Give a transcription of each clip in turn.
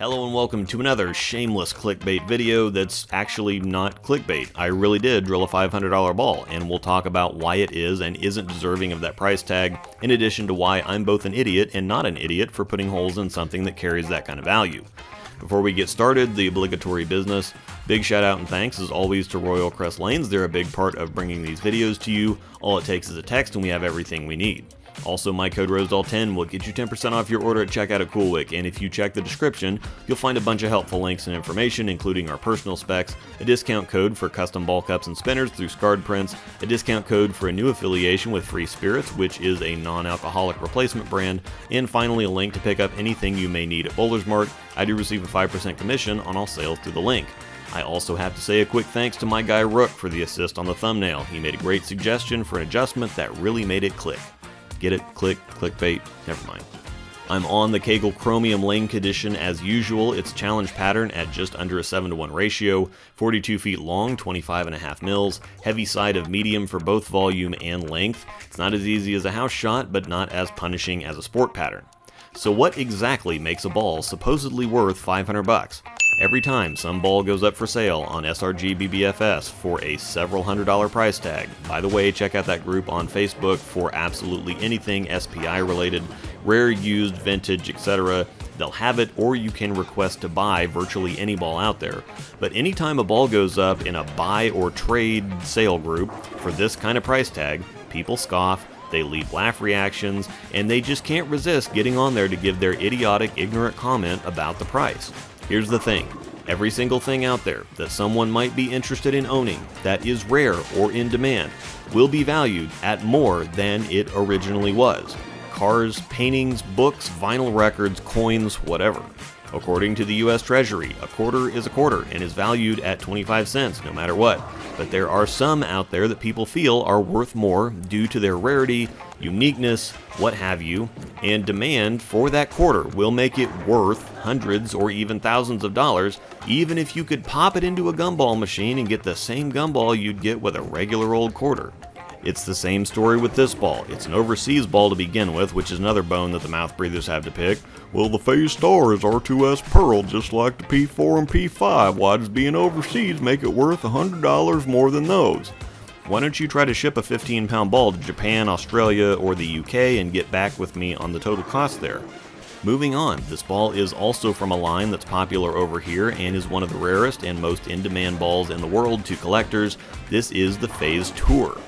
Hello and welcome to another shameless clickbait video that's actually not clickbait. I really did drill a $500 ball, and we'll talk about why it is and isn't deserving of that price tag, in addition to why I'm both an idiot and not an idiot for putting holes in something that carries that kind of value. Before we get started, the obligatory business. Big shout out and thanks as always to Royal Crest Lanes. They're a big part of bringing these videos to you. All it takes is a text and we have everything we need. Also, my code ROSEDALL10 will get you 10% off your order at checkout at CoolWick, and if you check the description, you'll find a bunch of helpful links and information, including our personal specs, a discount code for custom ball cups and spinners through Scarred Prints, a discount code for a new affiliation with Free Spirits, which is a non-alcoholic replacement brand, and finally a link to pick up anything you may need at Bowler's Mart. I do receive a 5% commission on all sales through the link. I also have to say a quick thanks to my guy Rook for the assist on the thumbnail. He made a great suggestion for an adjustment that really made it click. Get it? Clickbait? Never mind. I'm on the Kegel Chromium Link edition as usual. It's challenge pattern at just under a 7-to-1 ratio, 42 feet long, 25.5 mils, heavy side of medium for both volume and length. It's not as easy as a house shot, but not as punishing as a sport pattern. So what exactly makes a ball supposedly worth $500? Every time some ball goes up for sale on SRGBBFS for a several $100 price tag. By the way, check out that group on Facebook for absolutely anything SPI related, rare, used, vintage, etc. They'll have it, or you can request to buy virtually any ball out there. But anytime a ball goes up in a buy or trade sale group for this kind of price tag, people scoff, they leave laugh reactions, and they just can't resist getting on there to give their idiotic, ignorant comment about the price. Here's the thing, every single thing out there that someone might be interested in owning that is rare or in demand will be valued at more than it originally was. Cars, paintings, books, vinyl records, coins, whatever. According to the US Treasury, a quarter is a quarter and is valued at 25 cents no matter what. But there are some out there that people feel are worth more due to their rarity, uniqueness, what have you, and demand for that quarter will make it worth hundreds or even thousands of dollars, even if you could pop it into a gumball machine and get the same gumball you'd get with a regular old quarter. It's the same story with this ball. It's an overseas ball to begin with, which is another bone that the mouth breathers have to pick. Well, the phase star is R2S Pearl, just like the P4 and P5. Why does being overseas make it worth $100 more than those? Why don't you try to ship a 15-pound ball to Japan, Australia, or the UK and get back with me on the total cost there? Moving on, this ball is also from a line that's popular over here and is one of the rarest and most in-demand balls in the world to collectors. This is the Phase Tour.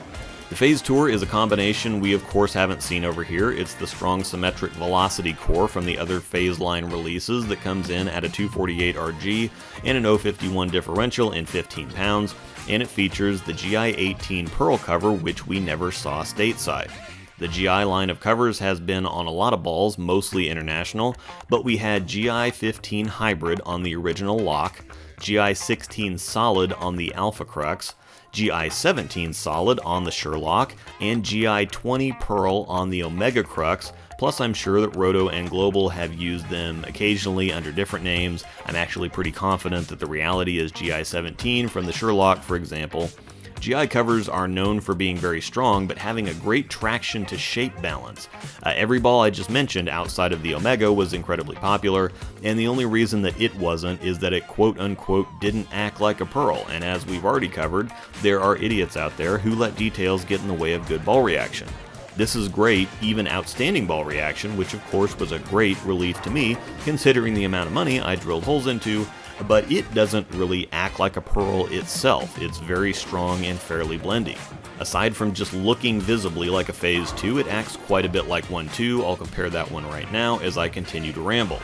The Phase Tour is a combination we of course haven't seen over here. It's the strong symmetric velocity core from the other Phase line releases that comes in at a 248 RG and an 051 differential in 15 pounds, and it features the GI-18 Pearl cover, which we never saw stateside. The GI line of covers has been on a lot of balls, mostly international, but we had GI-15 Hybrid on the original Lock, GI-16 Solid on the Alpha Crux, GI-17 Solid on the Sherlock, and GI-20 Pearl on the Omega Crux, plus I'm sure that Roto and Global have used them occasionally under different names. I'm actually pretty confident that the reality is GI-17 from the Sherlock, for example. GI covers are known for being very strong, but having a great traction to shape balance. Every ball I just mentioned outside of the Omega was incredibly popular, and the only reason that it wasn't is that it quote-unquote didn't act like a Pearl, and as we've already covered, there are idiots out there who let details get in the way of good ball reaction. This is great, even outstanding ball reaction, which of course was a great relief to me, considering the amount of money I drilled holes into, but it doesn't really act like a Pearl itself. It's very strong and fairly blendy. Aside from just looking visibly like a Phase 2, it acts quite a bit like one too. I'll compare that one right now as I continue to ramble.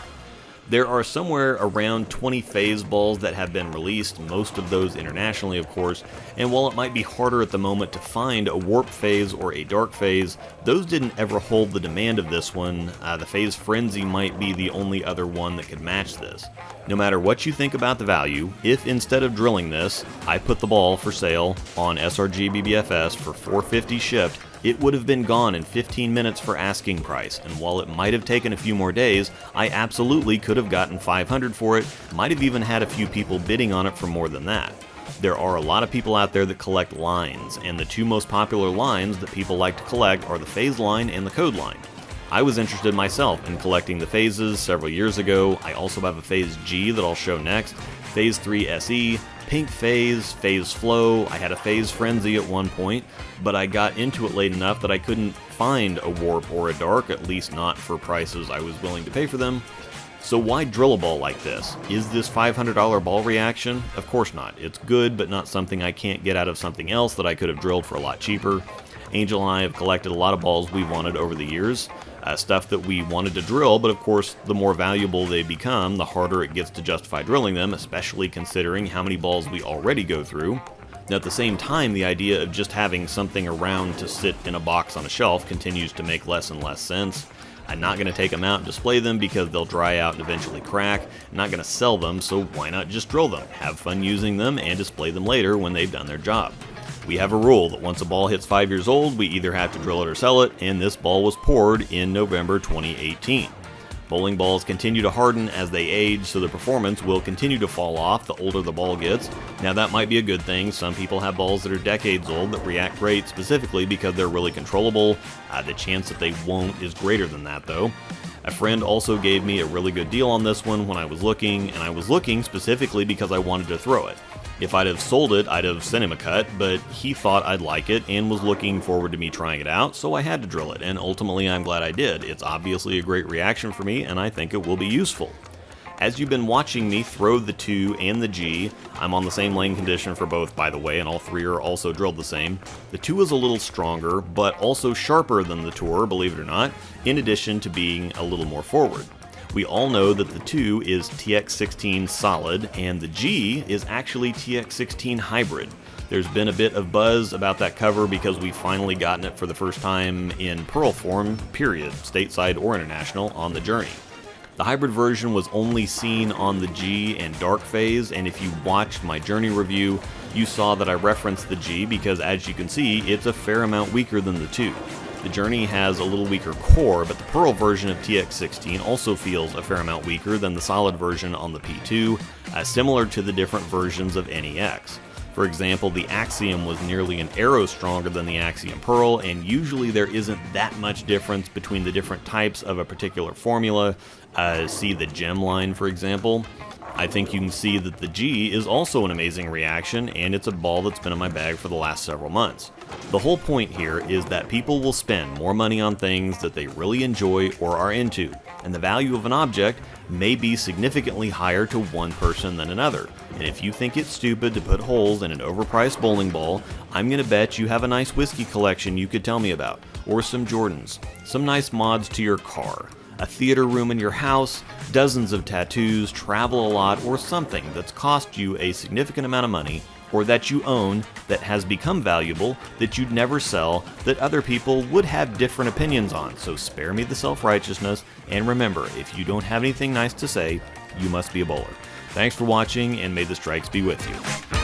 There are somewhere around 20 phase balls that have been released, most of those internationally of course, and while it might be harder at the moment to find a warp phase or a dark phase, those didn't ever hold the demand of this one. The Phase Frenzy might be the only other one that could match this. No matter what you think about the value, if instead of drilling this, I put the ball for sale on SRGBBFS for $450 shipped, it would have been gone in 15 minutes for asking price, and while it might have taken a few more days, I absolutely could have gotten $500 for it, might have even had a few people bidding on it for more than that. There are a lot of people out there that collect lines, and the two most popular lines that people like to collect are the Phase line and the Code line. I was interested myself in collecting the phases several years ago. I also have a Phase G that I'll show next, Phase 3 SE, Pink Phase, Phase Flow. I had a Phase Frenzy at one point, but I got into it late enough that I couldn't find a Warp or a Dark, at least not for prices I was willing to pay for them. So why drill a ball like this? Is this $500 ball reaction? Of course not. It's good, but not something I can't get out of something else that I could have drilled for a lot cheaper. Angel and I have collected a lot of balls we wanted over the years. Stuff that we wanted to drill, but of course, the more valuable they become, the harder it gets to justify drilling them, especially considering how many balls we already go through. Now, at the same time, the idea of just having something around to sit in a box on a shelf continues to make less and less sense. I'm not going to take them out and display them because they'll dry out and eventually crack. I'm not going to sell them, so why not just drill them, have fun using them, and display them later when they've done their job. We have a rule that once a ball hits 5 years old, we either have to drill it or sell it, and this ball was poured in November 2018. Bowling balls continue to harden as they age, so the performance will continue to fall off the older the ball gets. Now that might be a good thing. Some people have balls that are decades old that react great specifically because they're really controllable. The chance that they won't is greater than that though. A friend also gave me a really good deal on this one when I was looking, and I was looking specifically because I wanted to throw it. If I'd have sold it, I'd have sent him a cut, but he thought I'd like it and was looking forward to me trying it out, so I had to drill it, and ultimately I'm glad I did. It's obviously a great reaction for me, and I think it will be useful. As you've been watching me throw the 2 and the G, I'm on the same lane condition for both, by the way, and all 3 are also drilled the same. The 2 is a little stronger, but also sharper than the Tour, believe it or not, in addition to being a little more forward. We all know that the 2 is TX16 solid, and the G is actually TX16 hybrid. There's been a bit of buzz about that cover because we've finally gotten it for the first time in pearl form, period, stateside or international, on the Journey. The hybrid version was only seen on the G and Dark phase, and if you watched my Journey review, you saw that I referenced the G because, as you can see, it's a fair amount weaker than the 2. The Journey has a little weaker core, but the Pearl version of TX16 also feels a fair amount weaker than the solid version on the P2, similar to the different versions of NEX. For example, the Axiom was nearly an arrow stronger than the Axiom Pearl, and usually there isn't that much difference between the different types of a particular formula. See the gem line, for example. I think you can see that the G is also an amazing reaction, and it's a ball that's been in my bag for the last several months. The whole point here is that people will spend more money on things that they really enjoy or are into, and the value of an object may be significantly higher to one person than another. And if you think it's stupid to put holes in an overpriced bowling ball, I'm gonna bet you have a nice whiskey collection you could tell me about, or some Jordans, some nice mods to your car, a theater room in your house, dozens of tattoos, travel a lot, or something that's cost you a significant amount of money, or that you own that has become valuable, that you'd never sell, that other people would have different opinions on. So spare me the self-righteousness, and remember, if you don't have anything nice to say, you must be a bowler. Thanks for watching, and may the strikes be with you.